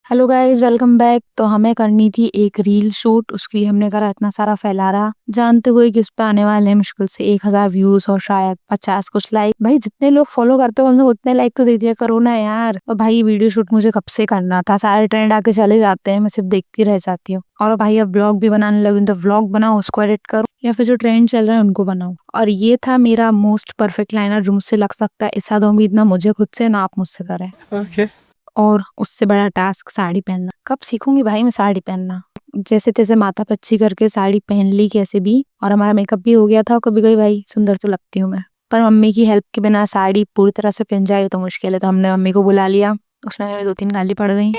Hello guys, welcome back. तो हमें करनी थी एक रील शूट, उसके लिए हमने करा इतना सारा फैलारा, जानते हुए कि उस पे आने वाले हैं मुश्किल से 1000 व्यूज और शायद 50 कुछ लाइक। भाई जितने लोग फॉलो करते हो उनसे उतने लाइक तो दे दिया करो ना यार। और भाई वीडियो शूट मुझे कब से करना था, सारे ट्रेंड आके चले जाते हैं, मैं सिर्फ देखती रह जाती हूँ। और भाई अब ब्लॉग भी बनाने लगी, तो व्लॉग बनाओ, उसको एडिट करो, या फिर जो ट्रेंड चल रहा है उनको बनाओ। और ये था मेरा मोस्ट परफेक्ट लाइनर जो मुझसे लग सकता है। इसका तो उम्मीद ना मुझे खुद से ना आप मुझसे करें। ओके। और उससे बड़ा टास्क साड़ी पहनना। कब सीखूंगी भाई मैं साड़ी पहनना। जैसे तैसे माथा पच्ची करके साड़ी पहन ली कैसे भी, और हमारा मेकअप भी हो गया था। कभी कभी भाई सुंदर तो लगती हूँ मैं, पर मम्मी की हेल्प के बिना साड़ी पूरी तरह से पहन जाए तो मुश्किल है। तो हमने मम्मी को बुला लिया, उसमें हमें 2-3 गाली पड़ गई।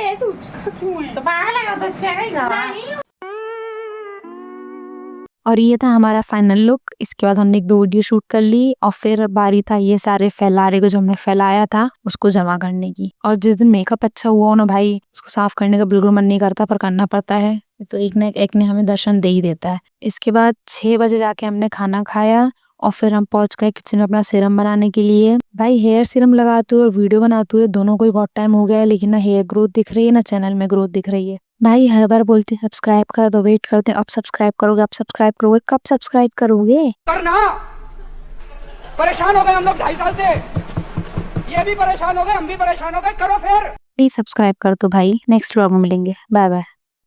और ये था हमारा फाइनल लुक। इसके बाद हमने 1-2 वीडियो शूट कर ली, और फिर बारी था ये सारे फैलारे को जो हमने फैलाया था उसको जमा करने की। और जिस दिन मेकअप अच्छा हुआ हो ना भाई, उसको साफ करने का बिल्कुल मन नहीं करता, पर करना पड़ता है, तो एक ने हमें दर्शन दे ही देता है। इसके बाद 6 बजे जाके हमने खाना खाया, और फिर हम पहुंच गए किचन में अपना सीरम बनाने के लिए। भाई हेयर सीरम लगाते हुए और वीडियो बनाते हुए दोनों को ही बहुत टाइम हो गया है, लेकिन ना हेयर ग्रोथ दिख रही है ना चैनल में ग्रोथ दिख रही है। भाई हर बार बोलते हैं सब्सक्राइब कर दो, वेट करते हैं अब सब्सक्राइब करोगे, अब सब्सक्राइब करोगे, कब सब्सक्राइब करोगे? करना परेशान हो गए हम लोग 2.5 साल से। ये भी परेशान हो गए, हम भी परेशान हो गए, करो फिर। प्लीज सब्सक्राइब कर दो भाई। नेक्स्ट व्लॉग में मिलेंगे, बाय बाय।